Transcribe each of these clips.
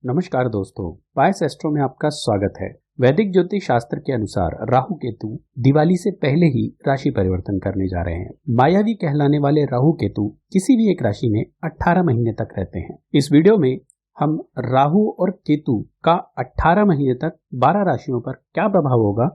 नमस्कार दोस्तों, पायस एस्ट्रो में आपका स्वागत है। वैदिक ज्योतिष शास्त्र के अनुसार राहु केतु दिवाली से पहले ही राशि परिवर्तन करने जा रहे हैं। मायावी कहलाने वाले राहु केतु किसी भी एक राशि में 18 महीने तक रहते हैं। इस वीडियो में हम राहु और केतु का 18 महीने तक 12 राशियों पर क्या प्रभाव होगा,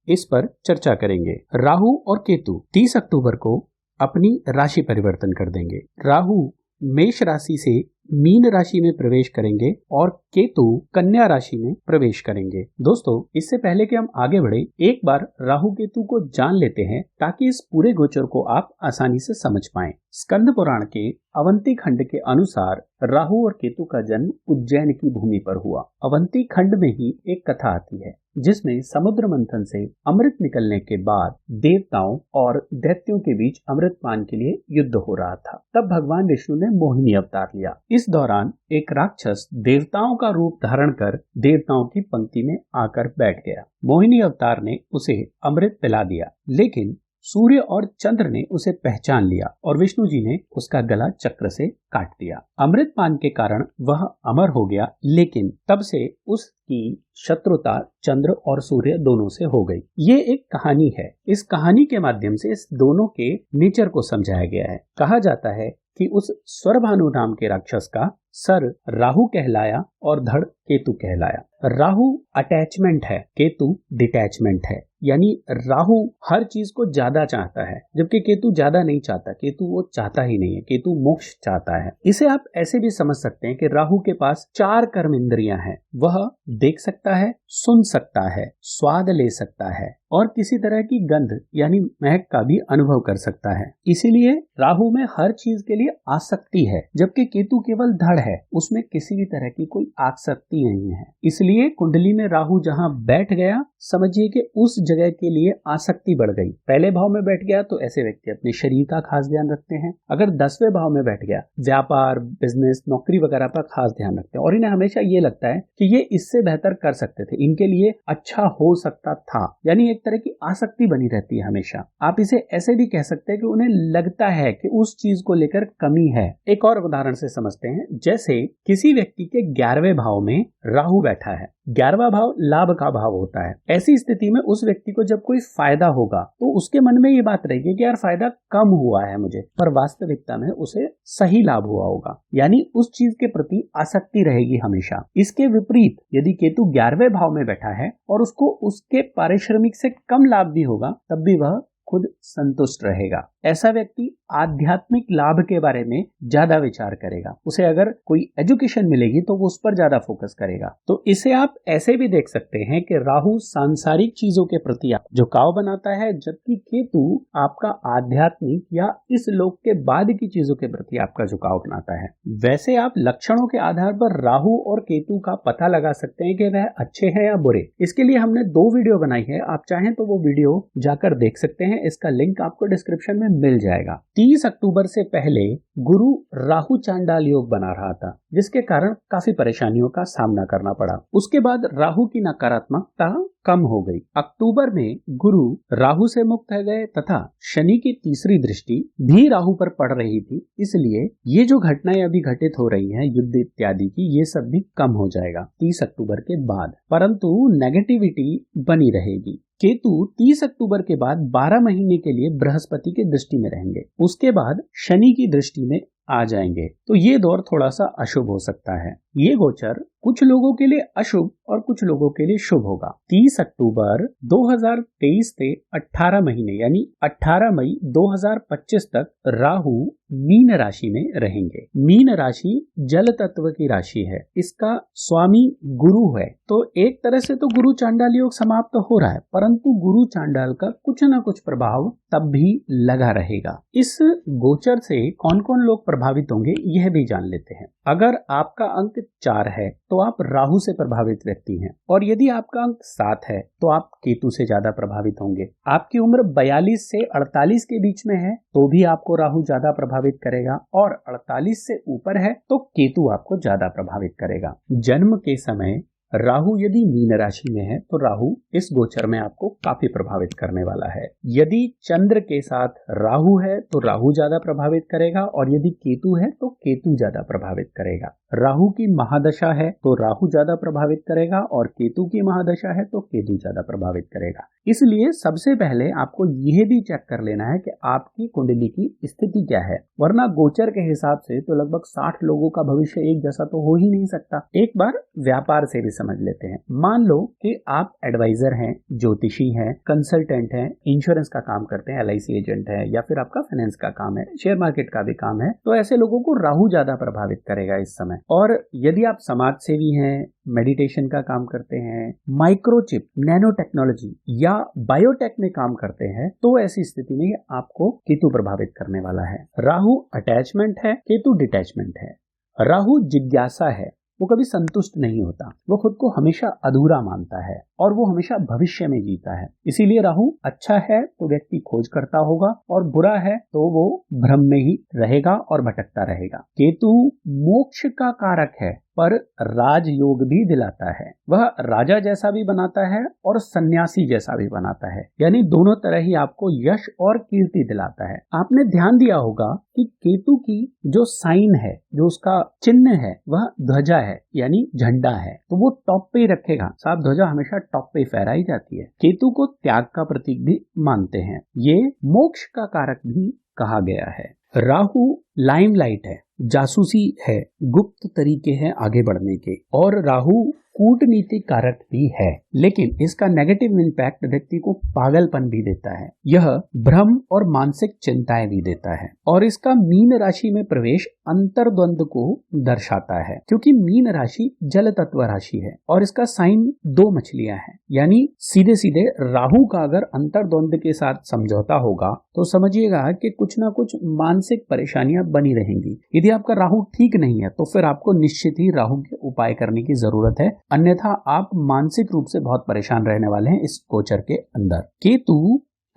इस पर चर्चा करेंगे। राहु और केतु 30 अक्टूबर को अपनी राशि परिवर्तन कर देंगे। राहु मेष राशि से मीन राशि में प्रवेश करेंगे और केतु कन्या राशि में प्रवेश करेंगे। दोस्तों, इससे पहले कि हम आगे बढ़े, एक बार राहु केतु को जान लेते हैं ताकि इस पूरे गोचर को आप आसानी से समझ पाएं। स्कंद पुराण के अवंती खंड के अनुसार राहु और केतु का जन्म उज्जैन की भूमि पर हुआ। अवंती खंड में ही एक कथा आती है जिसमें समुद्र मंथन से अमृत निकलने के बाद देवताओं और दैत्यों के बीच अमृत पान के लिए युद्ध हो रहा था। तब भगवान विष्णु ने मोहिनी अवतार लिया। इस दौरान एक राक्षस देवताओं का रूप धारण कर देवताओं की पंक्ति में आकर बैठ गया। मोहिनी अवतार ने उसे अमृत पिला दिया, लेकिन सूर्य और चंद्र ने उसे पहचान लिया और विष्णु जी ने उसका गला चक्र से काट दिया। अमृत पान के कारण वह अमर हो गया, लेकिन तब से उसकी शत्रुता चंद्र और सूर्य दोनों से हो गई। ये एक कहानी है। इस कहानी के माध्यम से इस दोनों के नेचर को समझाया गया है। कहा जाता है कि उस स्वरभानु नाम के राक्षस का सर राहु कहलाया और धड़ केतु कहलाया। राहु अटैचमेंट है, केतु डिटैचमेंट है। यानी राहु हर चीज को ज्यादा चाहता है, जबकि केतु ज्यादा नहीं चाहता। केतु वो चाहता ही नहीं है, केतु मोक्ष चाहता है। इसे आप ऐसे भी समझ सकते हैं कि राहु के पास 4 कर्म इंद्रियां हैं। वह देख सकता है, सुन सकता है, स्वाद ले सकता है और किसी तरह की गंध यानी महक का भी अनुभव कर सकता है। इसीलिए राहु में हर चीज के लिए आसक्ति है, जबकि केतु केवल धड़ है, उसमें किसी भी तरह की कोई आसक्ति नहीं है। इसलिए कुंडली में राहु जहां बैठ गया, समझिए कि उस जगह के लिए आसक्ति बढ़ गई। पहले भाव में बैठ गया तो ऐसे व्यक्ति अपने शरीर का खास ध्यान रखते हैं। अगर 10वें भाव में बैठ गया, व्यापार, बिजनेस, नौकरी वगैरह पर खास ध्यान रखते हैं और इन्हें हमेशा ये लगता है कि ये इससे बेहतर कर सकते थे, इनके लिए अच्छा हो सकता था। यानी एक तरह की आसक्ति बनी रहती है हमेशा। आप इसे ऐसे भी कह सकते हैं कि उन्हें लगता है कि उस चीज को लेकर कमी है। एक और उदाहरण से समझते हैं। जैसे किसी व्यक्ति के 11वें भाव में राहु बैठा है। 11वां भाव लाभ का भाव होता है। ऐसी स्थिति में उस व्यक्ति को जब कोई फायदा होगा तो उसके मन में ये बात रहेगी कि यार फायदा कम हुआ है मुझे, पर वास्तविकता में उसे सही लाभ हुआ होगा। यानी उस चीज के प्रति आसक्ति रहेगी हमेशा। इसके विपरीत यदि केतु 11वें भाव में बैठा है और उसको उसके पारिश्रमिक से कम लाभ भी होगा, तब भी वह खुद संतुष्ट रहेगा। ऐसा व्यक्ति आध्यात्मिक लाभ के बारे में ज्यादा विचार करेगा। उसे अगर कोई एजुकेशन मिलेगी तो वो उस पर ज्यादा फोकस करेगा। तो इसे आप ऐसे भी देख सकते हैं कि राहु सांसारिक चीजों के प्रति झुकाव बनाता है, जबकि केतु आपका आध्यात्मिक या इस लोक के बाद की चीजों के प्रति आपका झुकाव बनाता है। वैसे आप लक्षणों के आधार पर राहु और केतु का पता लगा सकते हैं कि वह अच्छे हैं या बुरे। इसके लिए हमने 2 वीडियो बनाई है। आप चाहें तो वो वीडियो जाकर देख सकते हैं। इसका लिंक आपको डिस्क्रिप्शन में मिल जाएगा। 30 अक्टूबर से पहले गुरु राहु चांडाल योग बना रहा था, जिसके कारण काफी परेशानियों का सामना करना पड़ा। उसके बाद राहु की नकारात्मकता कम हो गई। अक्टूबर में गुरु राहु से मुक्त हो गए तथा शनि की तीसरी दृष्टि भी राहु पर पड़ रही थी। इसलिए ये जो घटनाएं अभी घटित हो रही हैं, युद्ध इत्यादि की, ये सब भी कम हो जाएगा 30 अक्टूबर के बाद, परंतु नेगेटिविटी बनी रहेगी। केतु 30 अक्टूबर के बाद 12 महीने के लिए बृहस्पति की दृष्टि में रहेंगे। उसके बाद शनि की दृष्टि में आ जाएंगे। तो ये दौर थोड़ा सा अशुभ हो सकता है। ये गोचर कुछ लोगों के लिए अशुभ और कुछ लोगों के लिए शुभ होगा। 30 अक्टूबर 2023 से 18 महीने यानी 18 मई 2025 तक राहु मीन राशि में रहेंगे। मीन राशि जल तत्व की राशि है। इसका स्वामी गुरु है। तो एक तरह से तो गुरु चांडाल योग समाप्त हो रहा है, परंतु गुरु चांडाल का कुछ न कुछ प्रभाव तब भी लगा रहेगा। इस गोचर से कौन कौन लोग प्रभावित होंगे यह भी जान लेते हैं। अगर आपका अंक 4 है तो आप राहु से प्रभावित व्यक्ति हैं, और यदि आपका अंक 7 है तो आप केतु से ज्यादा प्रभावित होंगे। आपकी उम्र 42 से 48 के बीच में है तो भी आपको राहु ज्यादा प्रभावित करेगा, और 48 से ऊपर है तो केतु आपको ज्यादा प्रभावित करेगा। जन्म के समय राहु यदि मीन राशि में है तो राहु इस गोचर में आपको काफी प्रभावित करने वाला है। यदि चंद्र के साथ राहु है तो राहु ज्यादा प्रभावित करेगा, और यदि केतु है तो केतु ज्यादा प्रभावित करेगा। राहु की महादशा है तो राहु ज्यादा प्रभावित करेगा, और केतु की महादशा है तो केतु ज्यादा प्रभावित करेगा। इसलिए सबसे पहले आपको यह भी चेक कर लेना है कि आपकी कुंडली की स्थिति क्या है, वरना गोचर के हिसाब से तो लगभग 60 लोगों का भविष्य एक जैसा तो हो ही नहीं सकता। एक बार व्यापार से भी समझ लेते हैं। मान लो कि आप एडवाइजर हैं, ज्योतिषी हैं, कंसल्टेंट हैं, इंश्योरेंस का काम करते हैं, LIC एजेंट है, या फिर आपका फाइनेंस का काम है, शेयर मार्केट का भी काम है, तो ऐसे लोगों को राहु ज्यादा प्रभावित करेगा इस समय। और यदि आप समाज सेवी हैं, मेडिटेशन का काम करते हैं, माइक्रोचिप, नैनो टेक्नोलॉजी या बायोटेक में काम करते हैं, तो ऐसी स्थिति में आपको केतु प्रभावित करने वाला है। राहु अटैचमेंट है, केतु डिटैचमेंट है। राहु जिज्ञासा है, वो कभी संतुष्ट नहीं होता, वो खुद को हमेशा अधूरा मानता है और वो हमेशा भविष्य में जीता है। इसीलिए राहु अच्छा है तो व्यक्ति खोज करता होगा, और बुरा है तो वो भ्रम में ही रहेगा और भटकता रहेगा। केतु मोक्ष का कारक है, पर राजयोग भी दिलाता है। वह राजा जैसा भी बनाता है और सन्यासी जैसा भी बनाता है, यानी दोनों तरह ही आपको यश और कीर्ति दिलाता है। आपने ध्यान दिया होगा कि केतु की जो साइन है, जो उसका चिन्ह है, वह ध्वजा है, यानी झंडा है, तो वो टॉप पे ही रखेगा। साहब, ध्वजा हमेशा टॉप पे फहराई जाती है। केतु को त्याग का प्रतीक भी मानते हैं, ये मोक्ष का कारक भी कहा गया है। राहु लाइमलाइट है, जासूसी है, गुप्त तरीके हैं आगे बढ़ने के, और राहु कूटनीति कारक भी है, लेकिन इसका नेगेटिव इम्पैक्ट व्यक्ति को पागलपन भी देता है। यह भ्रम और मानसिक चिंताएं भी देता है, और इसका मीन राशि में प्रवेश अंतर्द्वंद को दर्शाता है, क्योंकि मीन राशि जल तत्व राशि है और इसका साइन 2 मछलियां हैं, यानी सीधे सीधे राहु का अगर अंतर्द्वंद के साथ समझौता होगा तो समझिएगा कि कुछ ना कुछ मानसिक परेशानियां बनी रहेंगी। यदि आपका राहु ठीक नहीं है तो फिर आपको निश्चित ही राहु के उपाय करने की जरूरत है, अन्यथा आप मानसिक रूप से बहुत परेशान रहने वाले हैं इस गोचर के अंदर। केतु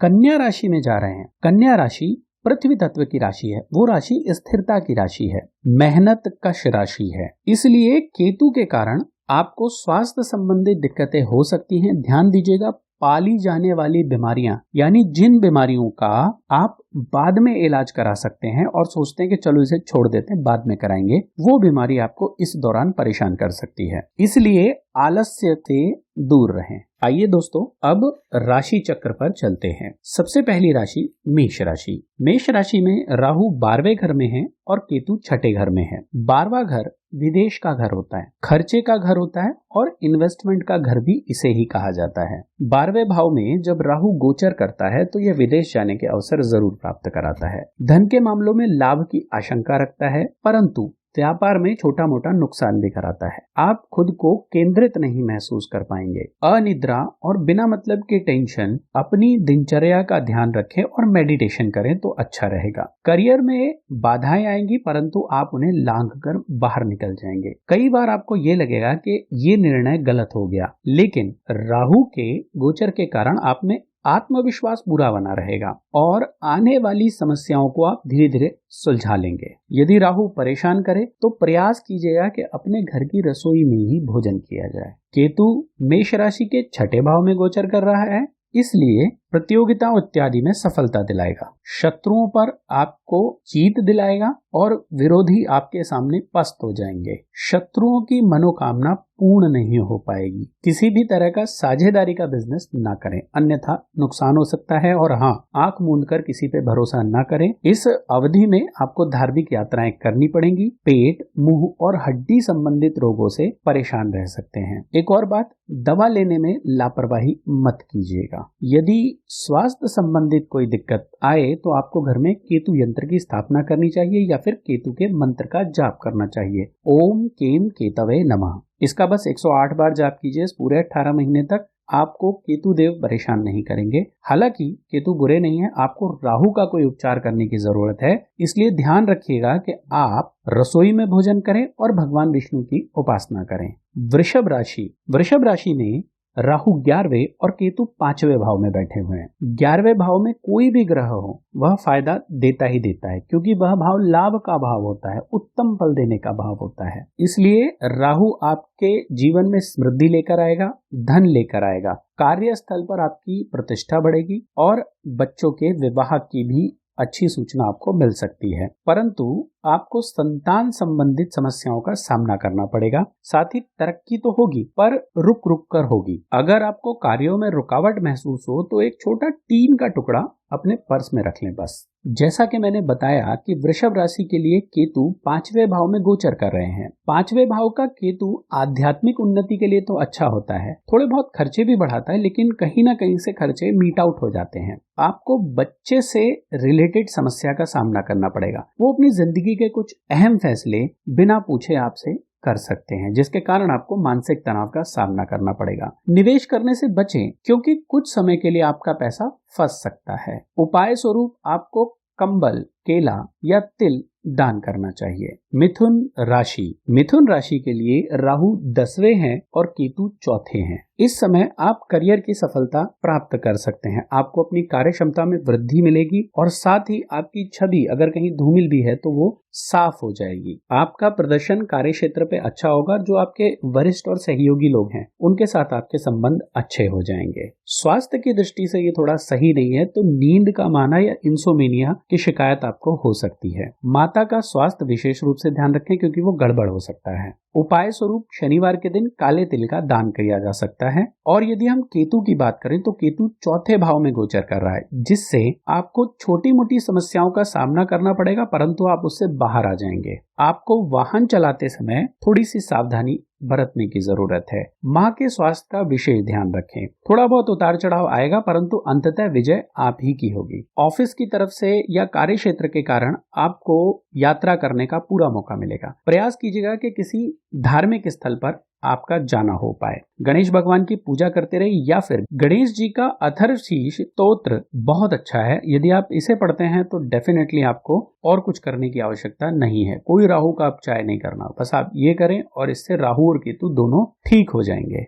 कन्या राशि में जा रहे हैं। कन्या राशि पृथ्वी तत्व की राशि है, वो राशि स्थिरता की राशि है, मेहनत कश राशि है। इसलिए केतु के कारण आपको स्वास्थ्य संबंधित दिक्कतें हो सकती हैं। ध्यान दीजिएगा, पाली जाने वाली बीमारियां, यानी जिन बीमारियों का आप बाद में इलाज करा सकते हैं और सोचते हैं कि चलो इसे छोड़ देते हैं, बाद में कराएंगे, वो बीमारी आपको इस दौरान परेशान कर सकती है। इसलिए आलस्य से दूर रहें। आइए दोस्तों, अब राशि चक्र पर चलते हैं। सबसे पहली राशि मेष राशि। मेष राशि में राहु 12वें घर में है और केतु 6ठे घर में है। 12वां घर विदेश का घर होता है, खर्चे का घर होता है, और इन्वेस्टमेंट का घर भी इसे ही कहा जाता है। 12वें भाव में जब राहु गोचर करता है तो यह विदेश जाने के अवसर जरूर प्राप्त कराता है। धन के मामलों में लाभ की आशंका रखता है, परंतु व्यापार में छोटा मोटा नुकसान भी कराता है। आप खुद को केंद्रित नहीं महसूस कर पाएंगे। अनिद्रा और बिना मतलब के टेंशन, अपनी दिनचर्या का ध्यान रखें और मेडिटेशन करें तो अच्छा रहेगा। करियर में बाधाएं आएंगी, परंतु आप उन्हें लांघ कर बाहर निकल जाएंगे। कई बार आपको ये लगेगा कि ये निर्णय गलत हो गया, लेकिन राहु के गोचर के कारण आप में आत्मविश्वास पूरा बना रहेगा और आने वाली समस्याओं को आप धीरे धीरे सुलझा लेंगे। यदि राहु परेशान करे तो प्रयास कीजिएगा कि अपने घर की रसोई में ही भोजन किया जाए। केतु मेष राशि के 6ठे भाव में गोचर कर रहा है, इसलिए प्रतियोगिताओं इत्यादि में सफलता दिलाएगा। शत्रुओं पर आपको जीत दिलाएगा और विरोधी आपके सामने पस्त हो जाएंगे। शत्रुओं की मनोकामना पूर्ण नहीं हो पाएगी। किसी भी तरह का साझेदारी का बिजनेस ना करें, अन्यथा नुकसान हो सकता है। और हाँ, आंख मूंद कर किसी पे भरोसा ना करें। इस अवधि में आपको धार्मिक यात्राएं करनी पड़ेंगी। पेट, मुंह और हड्डी संबंधित रोगों से परेशान रह सकते हैं। एक और बात, दवा लेने में लापरवाही मत कीजिएगा। यदि स्वास्थ्य संबंधित कोई दिक्कत आए तो आपको घर में केतु यंत्र की स्थापना करनी चाहिए या फिर केतु के मंत्र का जाप करना चाहिए। ओम केम केतवे नमः, इसका बस 108 बार जाप कीजिए। इस पूरे 18 महीने तक आपको केतु देव परेशान नहीं करेंगे। हालांकि केतु बुरे नहीं है, आपको राहु का कोई उपचार करने की जरूरत है, इसलिए ध्यान रखिएगा कि आप रसोई में भोजन करें और भगवान विष्णु की उपासना करें। वृषभ राशि। वृषभ राशि में राहु 11वें और केतु 5वें भाव में बैठे हुए हैं। 11वें भाव में कोई भी ग्रह हो वह फायदा देता ही देता है, क्योंकि वह भाव लाभ का भाव होता है, उत्तम फल देने का भाव होता है। इसलिए राहु आपके जीवन में समृद्धि लेकर आएगा, धन लेकर आएगा, कार्यस्थल पर आपकी प्रतिष्ठा बढ़ेगी और बच्चों के विवाह की भी अच्छी सूचना आपको मिल सकती है। परंतु आपको संतान संबंधित समस्याओं का सामना करना पड़ेगा। साथ ही तरक्की तो होगी पर रुक रुक कर होगी। अगर आपको कार्यों में रुकावट महसूस हो तो एक छोटा टीन का टुकड़ा अपने पर्स में रख लें बस। जैसा कि मैंने बताया कि वृषभ राशि के लिए केतु 5वें भाव में गोचर कर रहे हैं। 5वें भाव का केतु आध्यात्मिक उन्नति के लिए तो अच्छा होता है, थोड़े बहुत खर्चे भी बढ़ाता है, लेकिन कहीं ना कहीं से खर्चे मीट आउट हो जाते हैं। आपको बच्चे से रिलेटेड समस्या का सामना करना पड़ेगा। वो अपनी जिंदगी के कुछ अहम फैसले बिना पूछे आपसे कर सकते हैं, जिसके कारण आपको मानसिक तनाव का सामना करना पड़ेगा। निवेश करने से बचें, क्योंकि कुछ समय के लिए आपका पैसा फंस सकता है। उपाय स्वरूप आपको कंबल, केला या तिल दान करना चाहिए। मिथुन राशि के लिए राहु 10वें हैं और केतु 4थे हैं। इस समय आप करियर की सफलता प्राप्त कर सकते हैं। आपको अपनी कार्य क्षमता में वृद्धि मिलेगी और साथ ही आपकी छवि अगर कहीं धूमिल भी है तो वो साफ हो जाएगी। आपका प्रदर्शन कार्य क्षेत्र पे अच्छा होगा। जो आपके वरिष्ठ और सहयोगी लोग हैं उनके साथ आपके संबंध अच्छे हो जाएंगे। स्वास्थ्य की दृष्टि से ये थोड़ा सही नहीं है, तो नींद का माना या इंसोमेनिया की शिकायत आपको हो सकती है। माता का स्वास्थ्य विशेष रूप से ध्यान रखें, क्योंकि वो गड़बड़ हो सकता है। उपाय स्वरूप शनिवार के दिन काले तिल का दान किया जा सकता है। और यदि हम केतु की बात करें तो केतु 4थे भाव में गोचर कर रहा है, जिससे आपको छोटी मोटी समस्याओं का सामना करना पड़ेगा, परंतु आप उससे बाहर आ जाएंगे। आपको वाहन चलाते समय थोड़ी सी सावधानी बरतने की जरूरत है। माँ के स्वास्थ्य का विशेष ध्यान रखें। थोड़ा बहुत उतार चढ़ाव आएगा, परंतु अंततः विजय आप ही की होगी। ऑफिस की तरफ से या कार्य क्षेत्र के कारण आपको यात्रा करने का पूरा मौका मिलेगा। प्रयास कीजिएगा कि किसी धार्मिक स्थल पर आपका जाना हो पाए। गणेश भगवान की पूजा करते रहिए, या फिर गणेश जी का अथर्वशीर्ष स्तोत्र बहुत अच्छा है। यदि आप इसे पढ़ते हैं तो डेफिनेटली आपको और कुछ करने की आवश्यकता नहीं है। कोई राहु का उपचार नहीं करना, बस आप ये करें और इससे राहु और केतु दोनों ठीक हो जाएंगे।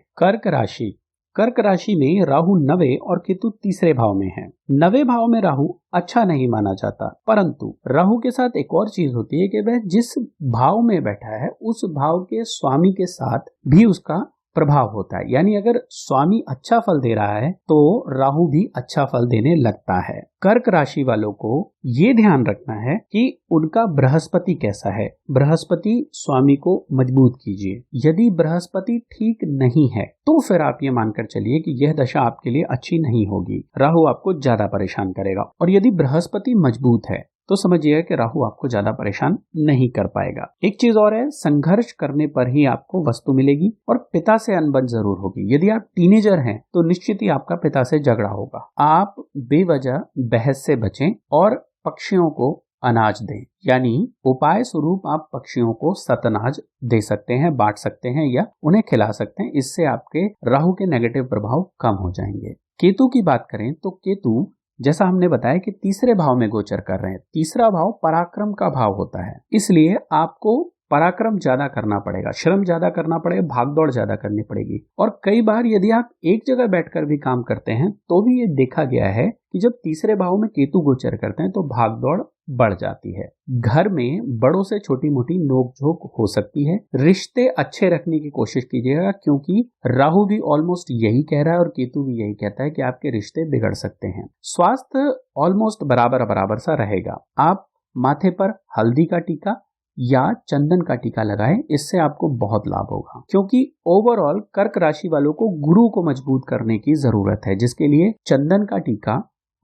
कर्क राशि में राहु 9वें और केतु 3रे भाव में है। 9वें भाव में राहु अच्छा नहीं माना जाता, परंतु राहु के साथ एक और चीज होती है कि वह जिस भाव में बैठा है उस भाव के स्वामी के साथ भी उसका प्रभाव होता है। यानी अगर स्वामी अच्छा फल दे रहा है तो राहु भी अच्छा फल देने लगता है। कर्क राशि वालों को ये ध्यान रखना है कि उनका बृहस्पति कैसा है। बृहस्पति स्वामी को मजबूत कीजिए। यदि बृहस्पति ठीक नहीं है तो फिर आप ये मानकर चलिए कि यह दशा आपके लिए अच्छी नहीं होगी। राहु आपको ज्यादा परेशान करेगा। और यदि बृहस्पति मजबूत है तो समझिएगा कि राहु आपको ज्यादा परेशान नहीं कर पाएगा। एक चीज और है, संघर्ष करने पर ही आपको वस्तु मिलेगी और पिता से अनबन जरूर होगी। यदि आप टीनेजर हैं तो निश्चित ही आपका पिता से झगड़ा होगा। आप बेवजह बहस से बचें और पक्षियों को अनाज दें। यानी उपाय स्वरूप आप पक्षियों को सतनाज दे सकते हैं, बांट सकते हैं या उन्हें खिला सकते हैं। इससे आपके राहु के नेगेटिव प्रभाव कम हो जाएंगे। केतु की बात करें तो केतु जैसा हमने बताया कि 3रे भाव में गोचर कर रहे हैं। 3रा भाव पराक्रम का भाव होता है, इसलिए आपको पराक्रम ज्यादा करना पड़ेगा, श्रम ज्यादा करना पड़ेगा, भागदौड़ ज्यादा करनी पड़ेगी। और कई बार यदि आप एक जगह बैठकर भी काम करते हैं तो भी ये देखा गया है कि जब 3रे भाव में केतु गोचर करते हैं तो भागदौड़ बढ़ जाती है। घर में बड़ों से छोटी मोटी नोकझोंक हो सकती है। रिश्ते अच्छे रखने की कोशिश कीजिएगा, क्योंकि राहु भी ऑलमोस्ट यही कह रहा है और केतु भी यही कहता है कि आपके रिश्ते बिगड़ सकते हैं। स्वास्थ्य ऑलमोस्ट बराबर सा रहेगा। आप माथे पर हल्दी का टीका या चंदन का टीका लगाएं, इससे आपको बहुत लाभ होगा। क्योंकि ओवरऑल कर्क राशि वालों को गुरु को मजबूत करने की जरूरत है, जिसके लिए चंदन का टीका,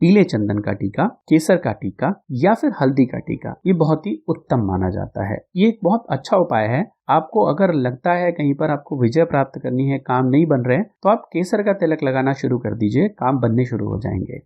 पीले चंदन का टीका, केसर का टीका या फिर हल्दी का टीका ये बहुत ही उत्तम माना जाता है। ये एक बहुत अच्छा उपाय है। आपको अगर लगता है कहीं पर आपको विजय प्राप्त करनी है, काम नहीं बन रहे, तो आप केसर का तिलक लगाना शुरू कर दीजिए, काम बनने शुरू हो जाएंगे।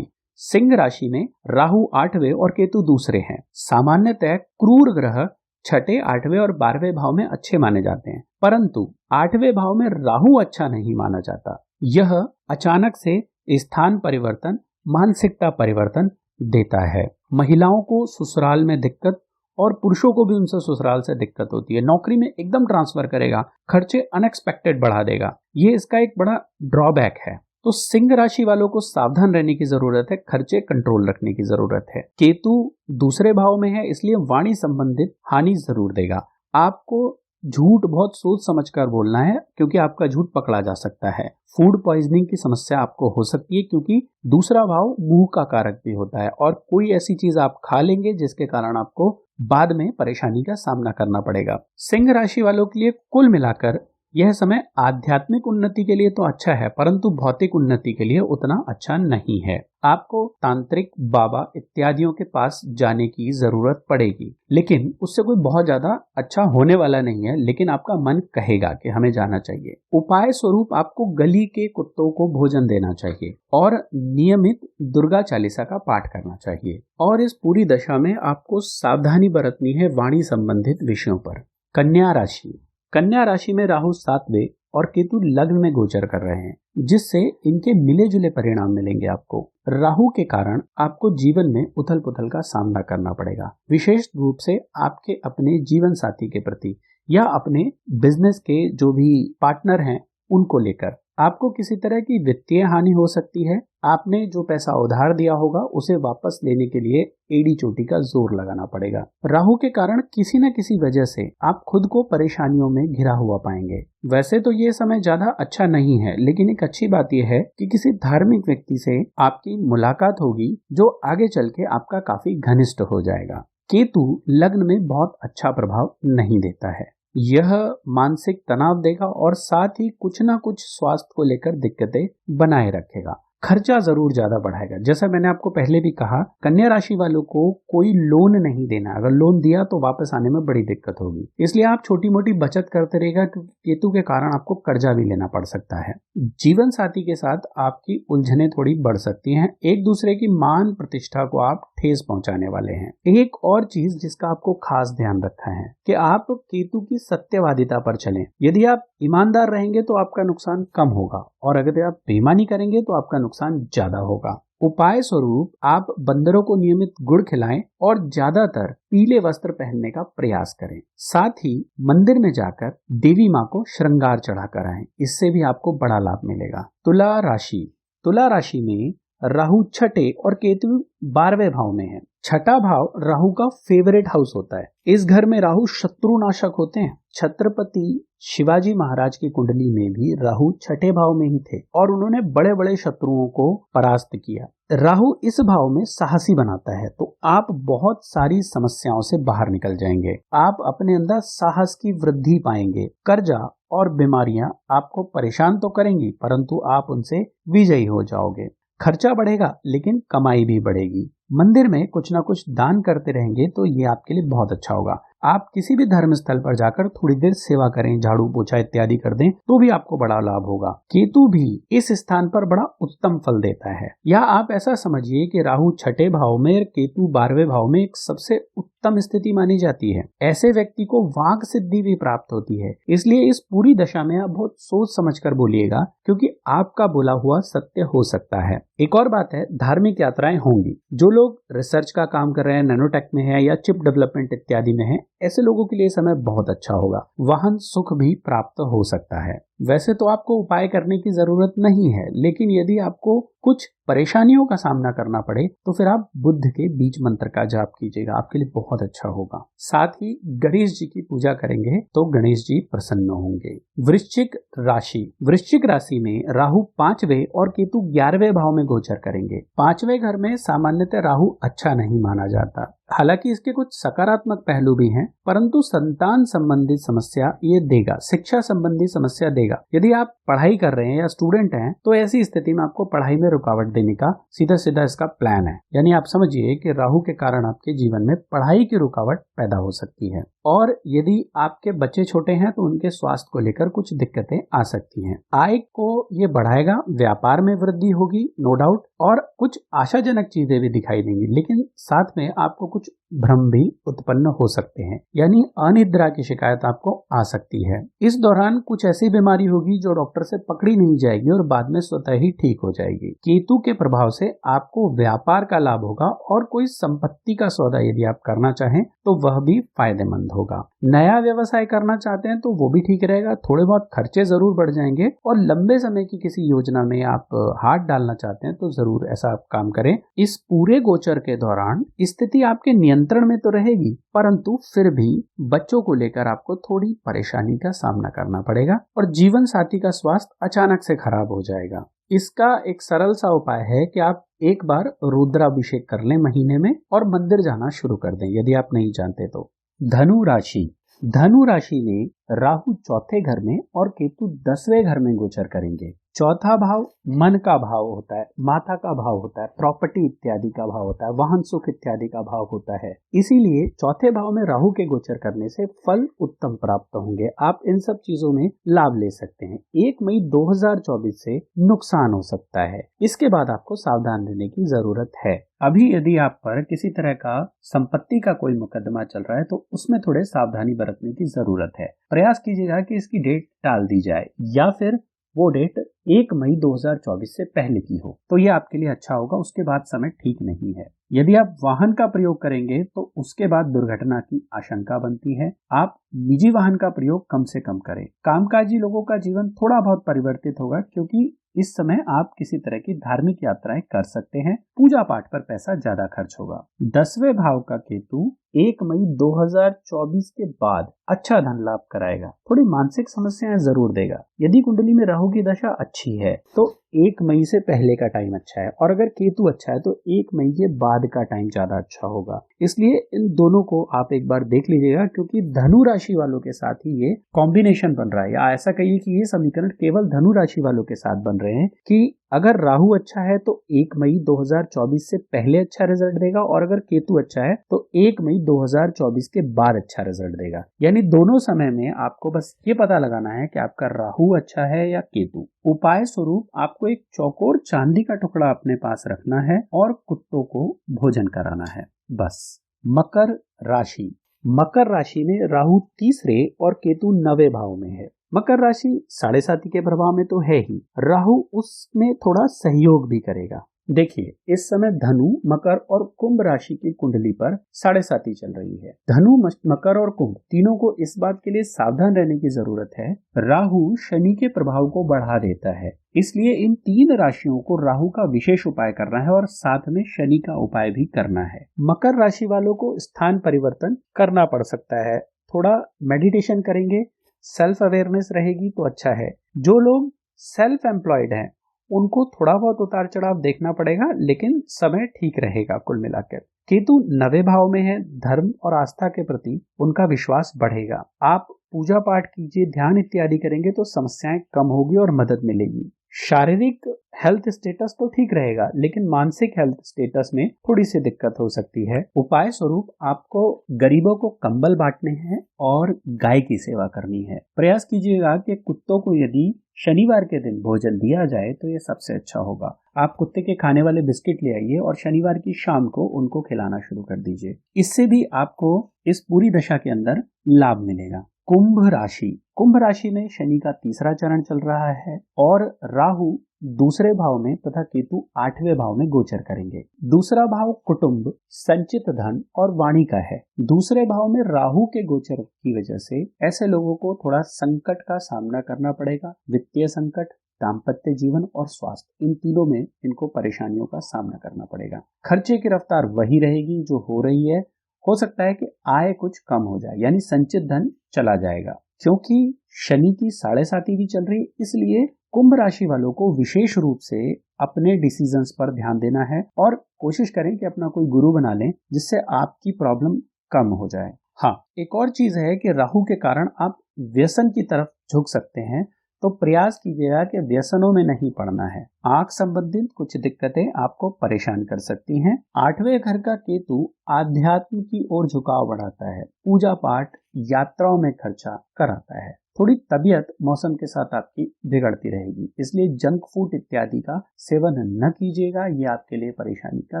सिंह राशि में राहु 8वें और केतु 2रे हैं। सामान्यतः क्रूर ग्रह 6ठे, 8वें और 12वें भाव में अच्छे माने जाते हैं, परंतु 8वें भाव में राहु अच्छा नहीं माना जाता। यह अचानक से स्थान परिवर्तन, मानसिकता परिवर्तन देता है। महिलाओं को ससुराल में दिक्कत और पुरुषों को भी उनसे ससुराल से दिक्कत होती है। नौकरी में एकदम ट्रांसफर करेगा, खर्चे अनएक्सपेक्टेड बढ़ा देगा, ये इसका एक बड़ा ड्रॉबैक है। तो सिंह राशि वालों को सावधान रहने की जरूरत है, खर्चे कंट्रोल रखने की जरूरत है। केतु दूसरे भाव में है, इसलिए वाणी संबंधित हानि जरूर देगा। आपको झूठ बहुत सोच समझकर बोलना है, क्योंकि आपका झूठ पकड़ा जा सकता है। फूड पॉइजनिंग की समस्या आपको हो सकती है, क्योंकि दूसरा भाव मुंह का कारक भी होता है और कोई ऐसी चीज आप खा लेंगे जिसके कारण आपको बाद में परेशानी का सामना करना पड़ेगा। सिंह राशि वालों के लिए कुल मिलाकर यह समय आध्यात्मिक उन्नति के लिए तो अच्छा है, परंतु भौतिक उन्नति के लिए उतना अच्छा नहीं है। आपको तांत्रिक, बाबा इत्यादियों के पास जाने की जरूरत पड़ेगी, लेकिन उससे कोई बहुत ज्यादा अच्छा होने वाला नहीं है। लेकिन आपका मन कहेगा कि हमें जाना चाहिए। उपाय स्वरूप आपको गली के कुत्तों को भोजन देना चाहिए और नियमित दुर्गा चालीसा का पाठ करना चाहिए। और इस पूरी दशा में आपको सावधानी बरतनी है वाणी संबंधित विषयों पर। कन्या राशि, कन्या राशि में राहु 7वें और केतु लग्न में गोचर कर रहे हैं, जिससे इनके मिले जुले परिणाम मिलेंगे आपको। राहु के कारण आपको जीवन में उथल पुथल का सामना करना पड़ेगा, विशेष रूप से आपके अपने जीवन साथी के प्रति या अपने बिजनेस के जो भी पार्टनर हैं उनको लेकर। आपको किसी तरह की वित्तीय हानि हो सकती है। आपने जो पैसा उधार दिया होगा उसे वापस लेने के लिए एड़ी चोटी का जोर लगाना पड़ेगा। राहु के कारण किसी न किसी वजह से आप खुद को परेशानियों में घिरा हुआ पाएंगे। वैसे तो ये समय ज्यादा अच्छा नहीं है, लेकिन एक अच्छी बात यह है कि किसी धार्मिक व्यक्ति से आपकी मुलाकात होगी जो आगे चल के आपका काफी घनिष्ठ हो जाएगा। केतु लग्न में बहुत अच्छा प्रभाव नहीं देता है, यह मानसिक तनाव देगा और साथ ही कुछ ना कुछ स्वास्थ्य को लेकर दिक्कतें बनाए रखेगा। खर्चा जरूर ज्यादा बढ़ाएगा। जैसा मैंने आपको पहले भी कहा, कन्या राशि वालों को कोई लोन नहीं देना, अगर लोन दिया तो वापस आने में बड़ी दिक्कत होगी, इसलिए आप छोटी मोटी बचत करते रहेगा, क्योंकि केतु के कारण आपको कर्जा भी लेना पड़ सकता है। जीवन साथी के साथ आपकी उलझनें थोड़ी बढ़ सकती हैं, एक दूसरे की मान प्रतिष्ठा को आप ठेस पहुंचाने वाले हैं। एक और चीज जिसका आपको खास ध्यान रखना है कि आप केतु की सत्यवादिता पर चलें। यदि आप ईमानदार रहेंगे तो आपका नुकसान कम होगा, और अगर आप बेईमानी करेंगे तो आपका नुकसान ज्यादा होगा। उपाय स्वरूप आप बंदरों को नियमित गुड़ खिलाएं और ज्यादातर पीले वस्त्र पहनने का प्रयास करें। साथ ही मंदिर में जाकर देवी माँ को श्रृंगार चढ़ाकर आएं, इससे भी आपको बड़ा लाभ मिलेगा। तुला राशि, तुला राशि में राहु 6ठे और केतु 12वें भाव में है। छठा भाव राहु का फेवरेट हाउस होता है। इस घर में राहु शत्रुनाशक होते हैं। छत्रपति शिवाजी महाराज की कुंडली में भी राहु 6ठे भाव में ही थे और उन्होंने बड़े बड़े शत्रुओं को परास्त किया। राहु इस भाव में साहसी बनाता है, तो आप बहुत सारी समस्याओं से बाहर निकल जाएंगे। आप अपने अंदर साहस की वृद्धि पाएंगे। कर्जा और बीमारियां आपको परेशान तो करेंगी, परंतु आप उनसे विजयी हो जाओगे। खर्चा बढ़ेगा लेकिन कमाई भी बढ़ेगी। मंदिर में कुछ ना कुछ दान करते रहेंगे तो ये आपके लिए बहुत अच्छा होगा। आप किसी भी धर्म स्थल पर जाकर थोड़ी देर सेवा करें, झाड़ू पोछा इत्यादि कर दें तो भी आपको बड़ा लाभ होगा। केतु भी इस स्थान पर बड़ा उत्तम फल देता है। या आप ऐसा समझिए कि राहु 6ठे भाव में और केतु 12वें भाव में एक सबसे उत्तम स्थिति मानी जाती है। ऐसे व्यक्ति को वाक सिद्धि भी प्राप्त होती है। इसलिए इस पूरी दशा में आप बहुत सोच समझ कर बोलिएगा, क्योंकि आपका बोला हुआ सत्य हो सकता है। एक और बात है, धार्मिक यात्राएं होंगी। जो लोग रिसर्च का काम कर रहे हैं, नैनोटेक में है या चिप डेवलपमेंट इत्यादि में है, ऐसे लोगों के लिए समय बहुत अच्छा होगा। वाहन सुख भी प्राप्त हो सकता है। वैसे तो आपको उपाय करने की जरूरत नहीं है, लेकिन यदि आपको कुछ परेशानियों का सामना करना पड़े तो फिर आप बुद्ध के बीज मंत्र का जाप कीजिएगा, आपके लिए बहुत अच्छा होगा। साथ ही गणेश जी की पूजा करेंगे तो गणेश जी प्रसन्न होंगे। वृश्चिक राशि, वृश्चिक राशि में राहु 5वें और केतु 11वें भाव में गोचर करेंगे। 5वें घर में सामान्यतः राहु अच्छा नहीं माना जाता, हालांकि इसके कुछ सकारात्मक पहलू भी हैं, परंतु संतान संबंधित समस्या ये देगा, शिक्षा संबंधी समस्या देगा। यदि आप पढ़ाई कर रहे हैं या स्टूडेंट हैं तो ऐसी स्थिति में आपको पढ़ाई में रुकावट देने का सीधा सीधा इसका प्लान है। यानी आप समझिए कि राहु के कारण आपके जीवन में पढ़ाई की रुकावट पैदा हो सकती है। और यदि आपके बच्चे छोटे हैं तो उनके स्वास्थ्य को लेकर कुछ दिक्कतें आ सकती हैं। आय को ये बढ़ाएगा, व्यापार में वृद्धि होगी नो डाउट, और कुछ आशाजनक चीजें भी दिखाई देंगी, लेकिन साथ में आपको कुछ भ्रम भी उत्पन्न हो सकते हैं, यानी अनिद्रा की शिकायत आपको आ सकती है। इस दौरान कुछ ऐसी बीमारी होगी जो डॉक्टर से पकड़ी नहीं जाएगी और बाद में स्वतः ही ठीक हो जाएगी। केतु के प्रभाव से आपको व्यापार का लाभ होगा और कोई संपत्ति का सौदा यदि आप करना चाहें तो वह भी फायदेमंद होगा। नया व्यवसाय करना चाहते हैं तो वो भी ठीक रहेगा। थोड़े बहुत खर्चे जरूर बढ़ जाएंगे और लंबे समय की किसी योजना में आप हाथ डालना चाहते हैं तो जरूर ऐसा आप काम करें। इस पूरे गोचर के दौरान स्थिति आपके नियंत्रण में तो रहेगी, परंतु फिर भी बच्चों को लेकर आपको थोड़ी परेशानी का सामना करना पड़ेगा और जीवन साथी का स्वास्थ्य अचानक से खराब हो जाएगा। इसका एक सरल सा उपाय है कि आप एक बार रुद्राभिषेक कर लें महीने में और मंदिर जाना शुरू कर दें, यदि आप नहीं जानते तो। धनु राशि। धनु राशि में राहु चौथे घर में और केतु 10वें घर में गोचर करेंगे। चौथा भाव मन का भाव होता है, माता का भाव होता है, प्रॉपर्टी इत्यादि का भाव होता है, वाहन सुख इत्यादि का भाव होता है। इसीलिए चौथे भाव में राहु के गोचर करने से फल उत्तम प्राप्त होंगे। आप इन सब चीजों में लाभ ले सकते हैं। 1 मई 2024 से नुकसान हो सकता है, इसके बाद आपको सावधान रहने की जरूरत है। अभी यदि आप पर किसी तरह का संपत्ति का कोई मुकदमा चल रहा है तो उसमें थोड़े सावधानी बरतने की जरूरत है। प्रयास कीजिएगा कि इसकी डेट टाल दी जाए या फिर वो डेट 1 मई 2024 से पहले की हो, तो ये आपके लिए अच्छा होगा। उसके बाद समय ठीक नहीं है। यदि आप वाहन का प्रयोग करेंगे तो उसके बाद दुर्घटना की आशंका बनती है। आप निजी वाहन का प्रयोग कम से कम करें। कामकाजी लोगों का जीवन थोड़ा बहुत परिवर्तित होगा, क्योंकि इस समय आप किसी तरह की धार्मिक यात्राएं कर सकते हैं। पूजा पाठ पर पैसा ज्यादा खर्च होगा। 10वें भाव का केतु 1 मई 2024 के बाद अच्छा धन लाभ कराएगा। थोड़ी मानसिक समस्याएं जरूर देगा। यदि कुंडली में राहु की दशा अच्छी है तो 1 मई से पहले का टाइम अच्छा है, और अगर केतु अच्छा है तो 1 मई के बाद का टाइम ज्यादा अच्छा होगा। इसलिए इन दोनों को आप एक बार देख लीजिएगा, क्योंकि धनु राशि वालों के साथ ही ये कॉम्बिनेशन बन रहा है, या ऐसा कहिए कि ये समीकरण केवल धनु राशि वालों के साथ बन रहे हैं कि अगर राहु अच्छा है तो 1 मई 2024 से पहले अच्छा रिजल्ट देगा, और अगर केतु अच्छा है तो 1 मई 2024 के बाद अच्छा रिजल्ट देगा। यानी दोनों समय में आपको बस ये पता लगाना है कि आपका राहु अच्छा है या केतु। उपाय स्वरूप आपको एक चौकोर चांदी का टुकड़ा अपने पास रखना है और कुत्तों को भोजन कराना है, बस। मकर राशि। मकर राशि में राहु 3रे और केतु 9वें भाव में है। मकर राशि 7.5 के प्रभाव में तो है ही, राहु उसमें थोड़ा सहयोग भी करेगा। देखिए, इस समय धनु, मकर और कुंभ राशि की कुंडली पर 7.5 चल रही है। धनु, मकर और कुंभ तीनों को इस बात के लिए सावधान रहने की जरूरत है, राहु शनि के प्रभाव को बढ़ा देता है। इसलिए इन 3 राशियों को राहु का विशेष उपाय करना है और साथ में शनि का उपाय भी करना है। मकर राशि वालों को स्थान परिवर्तन करना पड़ सकता है। थोड़ा मेडिटेशन करेंगे, सेल्फ अवेयरनेस रहेगी तो अच्छा है। जो लोग सेल्फ एम्प्लॉयड हैं उनको थोड़ा बहुत उतार चढ़ाव देखना पड़ेगा, लेकिन समय ठीक रहेगा कुल मिलाकर। केतु 9वें भाव में है। धर्म और आस्था के प्रति उनका विश्वास बढ़ेगा। आप पूजा पाठ कीजिए, ध्यान इत्यादि करेंगे तो समस्याएं कम होगी और मदद मिलेगी। शारीरिक हेल्थ स्टेटस तो ठीक रहेगा, लेकिन मानसिक हेल्थ स्टेटस में थोड़ी सी दिक्कत हो सकती है। उपाय स्वरूप आपको गरीबों को कंबल बांटने हैं और गाय की सेवा करनी है। प्रयास कीजिएगा कि कुत्तों को यदि शनिवार के दिन भोजन दिया जाए तो ये सबसे अच्छा होगा। आप कुत्ते के खाने वाले बिस्किट ले आइए और शनिवार की शाम को उनको खिलाना शुरू कर दीजिए। इससे भी आपको इस पूरी दशा के अंदर लाभ मिलेगा। कुंभ राशि। कुंभ राशि में शनि का 3रा चरण चल रहा है और राहु 2रे भाव में तथा केतु 8वें भाव में गोचर करेंगे। 2रा भाव कुटुंब, संचित धन और वाणी का है। 2रे भाव में राहु के गोचर की वजह से ऐसे लोगों को थोड़ा संकट का सामना करना पड़ेगा। वित्तीय संकट, दाम्पत्य जीवन और स्वास्थ्य, इन तीनों में इनको परेशानियों का सामना करना पड़ेगा। खर्चे की रफ्तार वही रहेगी जो हो रही है। हो सकता है कि आय कुछ कम हो जाए, यानी संचित धन चला जाएगा। क्योंकि शनि की 7.5 भी चल रही, इसलिए कुंभ राशि वालों को विशेष रूप से अपने डिसीजंस पर ध्यान देना है और कोशिश करें कि अपना कोई गुरु बना लें जिससे आपकी प्रॉब्लम कम हो जाए। हाँ, एक और चीज है कि राहु के कारण आप व्यसन की तरफ झुक सकते हैं, तो प्रयास कीजिएगा कि व्यसनों में नहीं पड़ना है। आंख संबंधित कुछ दिक्कतें आपको परेशान कर सकती हैं। 8वें घर का केतु आध्यात्म की ओर झुकाव बढ़ाता है, पूजा पाठ, यात्राओं में खर्चा कराता है। थोड़ी तबीयत मौसम के साथ आपकी बिगड़ती रहेगी, इसलिए जंक फूड इत्यादि का सेवन न कीजिएगा, ये आपके लिए परेशानी का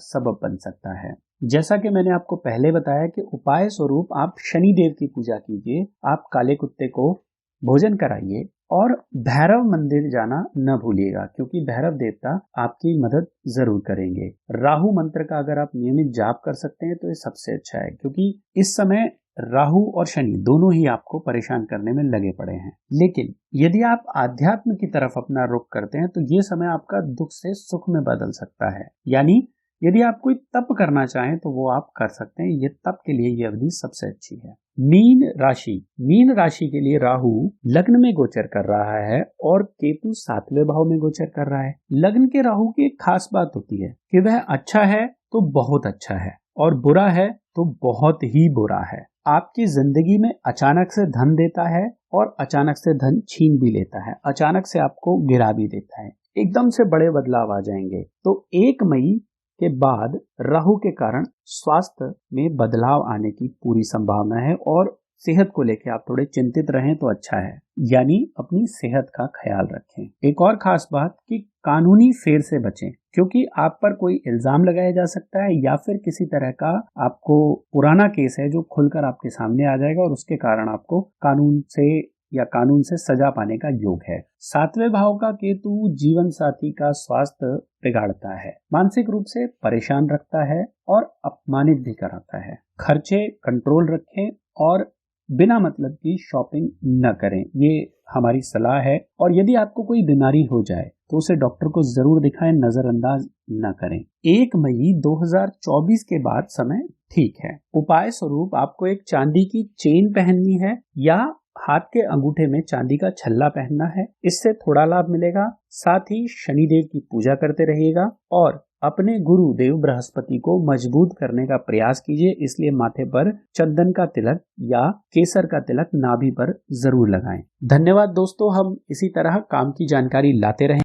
सबब बन सकता है। जैसा कि मैंने आपको पहले बताया कि उपाय स्वरूप आप शनि देव की पूजा कीजिए, आप काले कुत्ते को भोजन कराइए और भैरव मंदिर जाना न भूलिएगा, क्योंकि भैरव देवता आपकी मदद जरूर करेंगे। राहु मंत्र का अगर आप नियमित जाप कर सकते हैं तो ये सबसे अच्छा है, क्योंकि इस समय राहु और शनि दोनों ही आपको परेशान करने में लगे पड़े हैं। लेकिन यदि आप आध्यात्म की तरफ अपना रुख करते हैं तो ये समय आपका दुख से सुख में बदल सकता है। यानी यदि आप कोई तप करना चाहें तो वो आप कर सकते हैं। ये तप के लिए ये अवधि सबसे अच्छी है। मीन राशि के लिए राहु लग्न में गोचर कर रहा है और केतु 7वें भाव में गोचर कर रहा है। लग्न के राहु की एक खास बात होती है कि वह अच्छा है तो बहुत अच्छा है और बुरा है तो बहुत ही बुरा है। आपकी जिंदगी में अचानक से धन देता है और अचानक से धन छीन भी लेता है, अचानक से आपको गिरा भी देता है। एकदम से बड़े बदलाव आ जाएंगे। तो 1 मई के बाद राहु के कारण स्वास्थ्य में बदलाव आने की पूरी संभावना है और सेहत को लेकर आप थोड़े चिंतित रहें तो अच्छा है, यानी अपनी सेहत का ख्याल रखें। एक और खास बात कि कानूनी फेर से बचें, क्योंकि आप पर कोई इल्जाम लगाया जा सकता है या फिर किसी तरह का आपको पुराना केस है जो खुलकर आपके सामने आ जाएगा और उसके कारण आपको कानून से सजा पाने का योग है। 7वें भाव का केतु जीवन साथी का स्वास्थ्य बिगाड़ता है, मानसिक रूप से परेशान रखता है और अपमानित भी कराता है। खर्चे कंट्रोल रखें और बिना मतलब की शॉपिंग न करें, ये हमारी सलाह है। और यदि आपको कोई बीमारी हो जाए तो उसे डॉक्टर को जरूर दिखाएं, नजरअंदाज न करें। 1 मई 2024 के बाद समय ठीक है। उपाय स्वरूप आपको एक चांदी की चेन पहननी है या हाथ के अंगूठे में चांदी का छल्ला पहनना है, इससे थोड़ा लाभ मिलेगा। साथ ही शनिदेव की पूजा करते रहिएगा और अपने गुरु देव बृहस्पति को मजबूत करने का प्रयास कीजिए, इसलिए माथे पर चंदन का तिलक या केसर का तिलक नाभि पर जरूर लगाएं। धन्यवाद दोस्तों, हम इसी तरह काम की जानकारी लाते रहें।